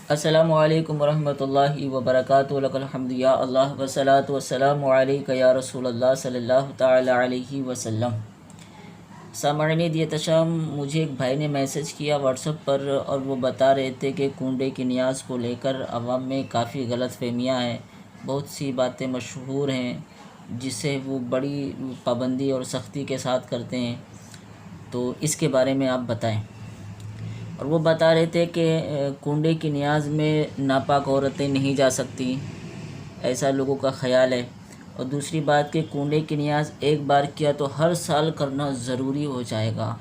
السلام علیکم ورحمۃ اللہ وبرکاتہ لک الحمد یا اللہ والصلاۃ والسلام علیک یا رسول اللہ صلی اللہ تعالی علیہ وسلم۔ سامعین دیت شام، مجھے ایک بھائی نے میسج کیا واٹس ایپ پر، اور وہ بتا رہے تھے کہ کنڈے کی نیاز کو لے کر عوام میں کافی غلط فہمیاں ہیں، بہت سی باتیں مشہور ہیں جسے وہ بڑی پابندی اور سختی کے ساتھ کرتے ہیں، تو اس کے بارے میں آپ بتائیں۔ اور وہ بتا رہے تھے کہ کنڈے کی نیاز میں ناپاک عورتیں نہیں جا سکتی، ایسا لوگوں کا خیال ہے۔ اور دوسری بات کہ کنڈے کی نیاز ایک بار کیا تو ہر سال کرنا ضروری ہو جائے گا۔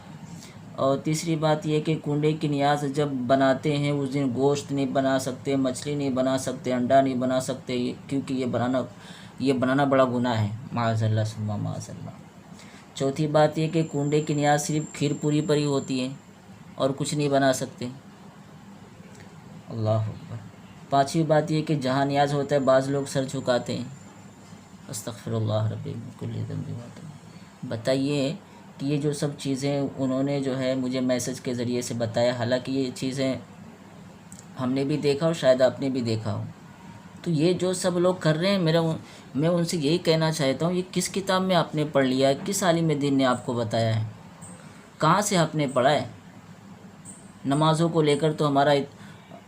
اور تیسری بات یہ کہ کنڈے کی نیاز جب بناتے ہیں اس دن گوشت نہیں بنا سکتے، مچھلی نہیں بنا سکتے، انڈا نہیں بنا سکتے، کیونکہ یہ بنانا بڑا گناہ ہے، معاذ اللہ ثم معاذ اللہ۔ چوتھی بات یہ کہ کنڈے کی نیاز صرف کھیر پوری پر ہی ہوتی ہے اور کچھ نہیں بنا سکتے، اللہ اکبر۔ پانچویں بات یہ کہ جہاں نیاز ہوتا ہے بعض لوگ سر جھکاتے ہیں، استغفر اللہ ربی من کل ذنب واتوب۔ بتائیے کہ یہ جو سب چیزیں انہوں نے جو ہے مجھے میسج کے ذریعے سے بتایا، حالانکہ یہ چیزیں ہم نے بھی دیکھا اور شاید آپ نے بھی دیکھا ہو، تو یہ جو سب لوگ کر رہے ہیں، میں ان سے یہی کہنا چاہتا ہوں، یہ کس کتاب میں آپ نے پڑھ لیا ہے؟ کس عالم دین نے آپ کو بتایا ہے؟ کہاں سے آپ نے پڑھا ہے؟ نمازوں کو لے کر تو ہمارا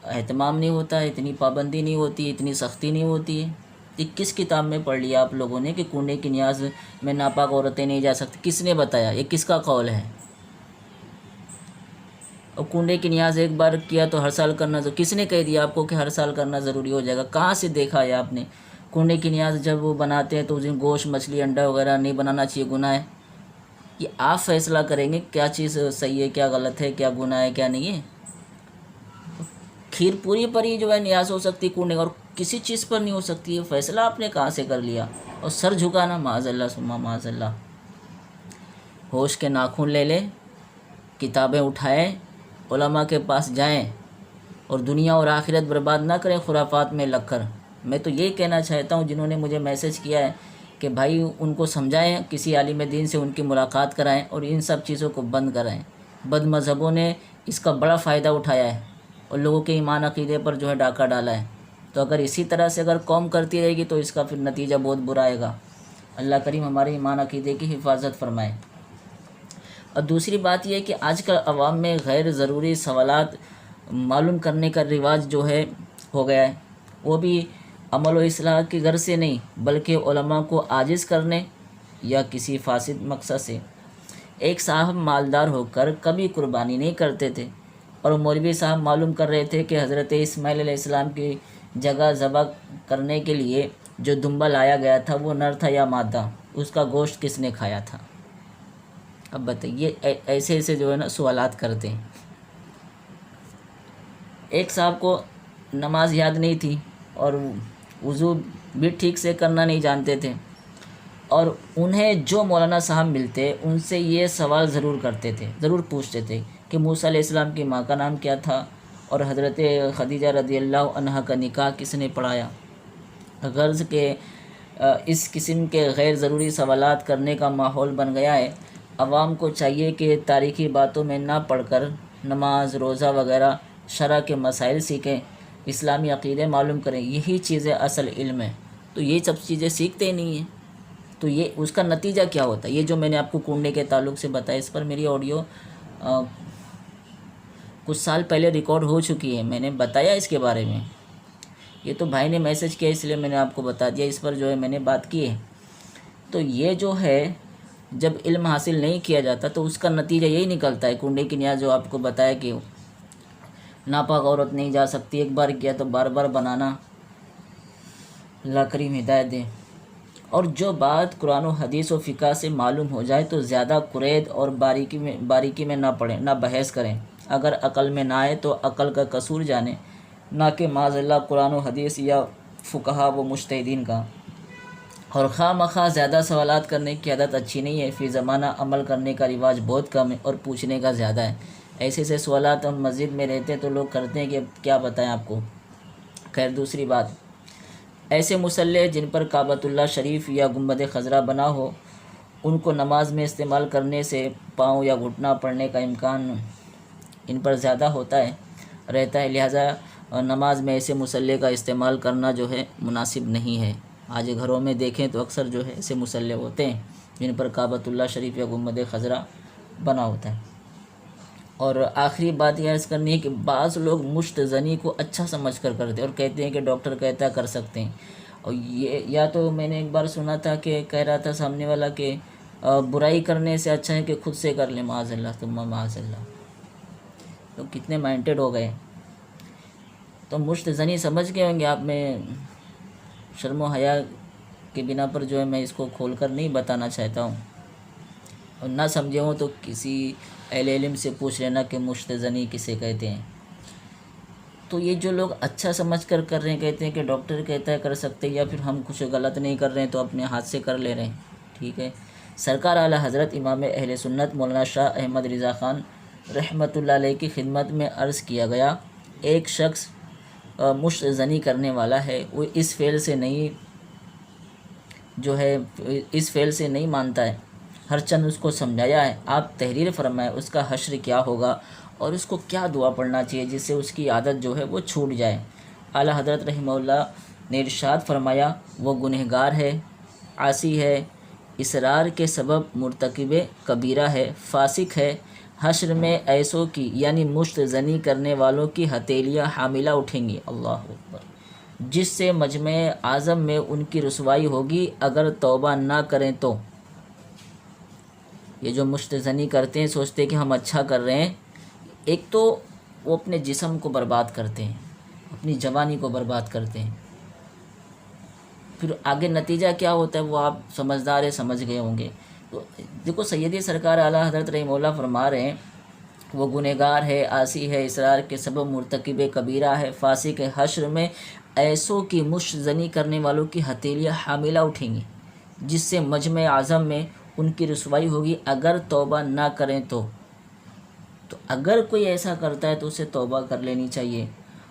اہتمام نہیں ہوتا ہے، اتنی پابندی نہیں ہوتی ہے، اتنی سختی نہیں ہوتی ہے۔ یہ کس کتاب میں پڑھ لیا آپ لوگوں نے کہ کنڈے کی نیاز میں ناپاک عورتیں نہیں جا سکتی؟ کس نے بتایا؟ یہ کس کا قول ہے؟ اور کنڈے کی نیاز ایک بار کیا تو ہر سال کرنا کس نے کہہ دیا آپ کو کہ ہر سال کرنا ضروری ہو جائے گا؟ کہاں سے دیکھا ہے آپ نے؟ کنڈے کی نیاز جب وہ بناتے ہیں تو اس دن گوشت، مچھلی، انڈا وغیرہ نہیں بنانا چاہیے، گناہ ہے۔ یہ آپ فیصلہ کریں گے کیا چیز صحیح ہے، کیا غلط ہے، کیا گناہ ہے، کیا نہیں ہے۔ کھیر پوری پر ہی جو ہے نیاز ہو سکتی کنڈے، اور کسی چیز پر نہیں ہو سکتی، یہ فیصلہ آپ نے کہاں سے کر لیا؟ اور سر جھکانا، معاذ اللہ ثم معاذ اللہ۔ ہوش کے ناخن لے لیں، کتابیں اٹھائیں، علماء کے پاس جائیں، اور دنیا اور آخرت برباد نہ کریں خرافات میں لگ کر۔ میں تو یہی کہنا چاہتا ہوں جنہوں نے مجھے میسج کیا ہے کہ بھائی ان کو سمجھائیں، کسی عالم دین سے ان کی ملاقات کرائیں اور ان سب چیزوں کو بند کرائیں۔ بد مذہبوں نے اس کا بڑا فائدہ اٹھایا ہے اور لوگوں کے ایمان عقیدے پر جو ہے ڈاکہ ڈالا ہے، تو اگر اسی طرح سے اگر قوم کرتی رہے گی تو اس کا پھر نتیجہ بہت برا آئے گا۔ اللہ کریم ہمارے ایمان عقیدے کی حفاظت فرمائے۔ اور دوسری بات یہ ہے کہ آج کل عوام میں غیر ضروری سوالات معلوم کرنے کا رواج جو ہے ہو گیا ہے، وہ بھی عمل و اصلاح کی غرض سے نہیں بلکہ علماء کو عاجز کرنے یا کسی فاسد مقصد سے۔ ایک صاحب مالدار ہو کر کبھی قربانی نہیں کرتے تھے، اور مولوی صاحب معلوم کر رہے تھے کہ حضرت اسماعیل علیہ السلام کی جگہ ذبح کرنے کے لیے جو دمبا لایا گیا تھا وہ نر تھا یا مادہ، اس کا گوشت کس نے کھایا تھا؟ اب بتائیے، ایسے ایسے جو ہے نا سوالات کرتے ہیں۔ ایک صاحب کو نماز یاد نہیں تھی اور وضو بھی ٹھیک سے کرنا نہیں جانتے تھے، اور انہیں جو مولانا صاحب ملتے ان سے یہ سوال ضرور کرتے تھے، ضرور پوچھتے تھے کہ موسیٰ علیہ السلام کی ماں کا نام کیا تھا، اور حضرت خدیجہ رضی اللہ عنہا کا نکاح کس نے پڑھایا؟ غرض کہ اس قسم کے غیر ضروری سوالات کرنے کا ماحول بن گیا ہے۔ عوام کو چاہیے کہ تاریخی باتوں میں نہ پڑھ کر نماز، روزہ وغیرہ شرع کے مسائل سیکھیں، اسلامی عقیدے معلوم کریں، یہی چیزیں اصل علم ہے۔ تو یہ سب چیزیں سیکھتے ہی نہیں ہیں، تو یہ اس کا نتیجہ کیا ہوتا ہے؟ یہ جو میں نے آپ کو کنڈے کے تعلق سے بتایا، اس پر میری آڈیو کچھ سال پہلے ریکارڈ ہو چکی ہے، میں نے بتایا اس کے بارے میں۔ یہ تو بھائی نے میسج کیا اس لیے میں نے آپ کو بتا دیا، اس پر جو ہے میں نے بات کی ہے۔ تو یہ جو ہے جب علم حاصل نہیں کیا جاتا تو اس کا نتیجہ یہی نکلتا ہے۔ کنڈے کی نیاز جو آپ کو بتایا کہ ناپاک عورت نہیں جا سکتی، ایک بار کیا تو بار بار بنانا، اللہ کریم ہدایت دے۔ اور جو بات قرآن و حدیث و فقہ سے معلوم ہو جائے تو زیادہ قرید اور باریکی میں نہ پڑھیں، نہ بحث کریں۔ اگر عقل میں نہ آئے تو عقل کا قصور جانیں، نہ کہ معاذ اللہ قرآن و حدیث یا فقہا و مجتہدین کا۔ اور خواہ مخواہ زیادہ سوالات کرنے کی عادت اچھی نہیں ہے، فی زمانہ عمل کرنے کا رواج بہت کم ہے اور پوچھنے کا زیادہ ہے۔ ایسے ایسے سوالات ہم مسجد میں رہتے ہیں تو لوگ کرتے ہیں کہ کیا بتائیں آپ کو۔ خیر، دوسری بات، ایسے مصلے جن پر کعبۃ اللہ شریف یا گنبد خضرا بنا ہو، ان کو نماز میں استعمال کرنے سے پاؤں یا گھٹنا پڑنے کا امکان ان پر زیادہ رہتا ہے، لہٰذا اور نماز میں ایسے مصلی کا استعمال کرنا جو ہے مناسب نہیں ہے۔ آج گھروں میں دیکھیں تو اکثر جو ہے ایسے مصلی ہوتے ہیں جن پر کعبۃ اللہ شریف یا گنبد خضرا بنا ہوتا ہے۔ اور آخری بات یہ عرض کرنی ہے کہ بعض لوگ مشت زنی کو اچھا سمجھ کر کرتے ہیں اور کہتے ہیں کہ ڈاکٹر کہتا ہے کر سکتے ہیں، اور یہ یا تو میں نے ایک بار سنا تھا کہ کہہ رہا تھا سامنے والا کہ برائی کرنے سے اچھا ہے کہ خود سے کر لیں، معاذ اللہ ثم معاذ اللہ۔ تو کتنے مائنڈیڈ ہو گئے۔ تو مشت زنی سمجھ گئے ہوں گے آپ، میں شرم و حیا کے بنا پر جو ہے میں اس کو کھول کر نہیں بتانا چاہتا ہوں، اور نہ سمجھے ہوں تو کسی اہل علم سے پوچھ لینا کہ مشت زنی کسے کہتے ہیں۔ تو یہ جو لوگ اچھا سمجھ کر کر رہے ہیں، کہتے ہیں کہ ڈاکٹر کہتا ہے کر سکتے، یا پھر ہم کچھ غلط نہیں کر رہے ہیں تو اپنے ہاتھ سے کر لے رہے ہیں، ٹھیک ہے۔ سرکار اعلیٰ حضرت امام اہل سنت مولانا شاہ احمد رضا خان رحمۃ اللہ علیہ کی خدمت میں عرض کیا گیا، ایک شخص مشت زنی کرنے والا ہے، وہ اس فعل سے نہیں مانتا ہے، ہر چند اس کو سمجھایا ہے، آپ تحریر فرمائیں اس کا حشر کیا ہوگا اور اس کو کیا دعا پڑھنا چاہیے جس سے اس کی عادت جو ہے وہ چھوٹ جائے۔ اعلیٰ حضرت رحمہ اللہ نے ارشاد فرمایا، وہ گنہگار ہے، عاصی ہے، اصرار کے سبب مرتکب کبیرہ ہے، فاسق ہے، حشر میں ایسوں کی یعنی مشت زنی کرنے والوں کی ہتھیلیاں حاملہ اٹھیں گی، اللہ اکبر، جس سے مجمع اعظم میں ان کی رسوائی ہوگی اگر توبہ نہ کریں تو۔ یہ جو مشت زنی کرتے ہیں سوچتے کہ ہم اچھا کر رہے ہیں، ایک تو وہ اپنے جسم کو برباد کرتے ہیں، اپنی جوانی کو برباد کرتے ہیں، پھر آگے نتیجہ کیا ہوتا ہے وہ آپ سمجھدار ہیں، سمجھ گئے ہوں گے۔ تو دیکھو سیدی سرکار اعلیٰ حضرت رحمہ اللہ فرما رہے ہیں، وہ گنہگار ہے، عاصی ہے، اصرار کے سبب مرتکب کبیرہ ہے، فاسق ہے، حشر میں ایسوں کی مشت زنی کرنے والوں کی ہتھیلیاں حاملہ اٹھیں گی جس سے مجمع اعظم میں ان کی رسوائی ہوگی اگر توبہ نہ کریں تو۔ تو اگر کوئی ایسا کرتا ہے تو اسے توبہ کر لینی چاہیے،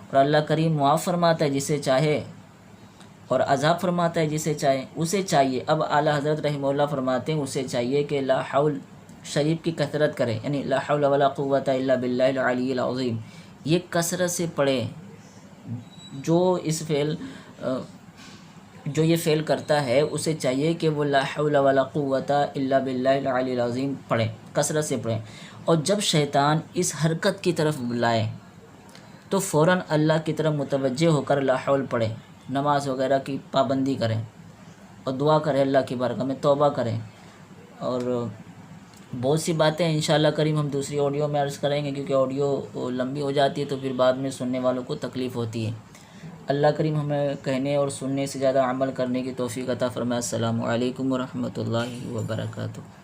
اور اللہ کریم معاف فرماتا ہے جسے چاہے اور عذاب فرماتا ہے جسے چاہے، اسے چاہیے۔ اب اعلیٰ حضرت رحمہ اللہ فرماتے ہیں اسے چاہیے کہ لا حول شریف کی کثرت کرے، یعنی لا حول ولا قوت الا باللہ العلی العظیم، یہ کثرت سے پڑھے۔ جو یہ فعل کرتا ہے اسے چاہیے کہ وہ لا حول ولا قوت الا باللہ العلی العظیم پڑھے، کثرت سے پڑھے، اور جب شیطان اس حرکت کی طرف بلائے تو فوراً اللہ کی طرف متوجہ ہو کر لا حول پڑھے، نماز وغیرہ کی پابندی کریں اور دعا کریں، اللہ کی بارگاہ میں توبہ کریں۔ اور بہت سی باتیں انشاءاللہ کریم ہم دوسری آڈیو میں عرض کریں گے، کیونکہ آڈیو لمبی ہو جاتی ہے تو پھر بعد میں سننے والوں کو تکلیف ہوتی ہے۔ اللہ کریم ہمیں کہنے اور سننے سے زیادہ عمل کرنے کی توفیق عطا فرمائے۔ السلام علیکم ورحمۃ اللہ وبرکاتہ۔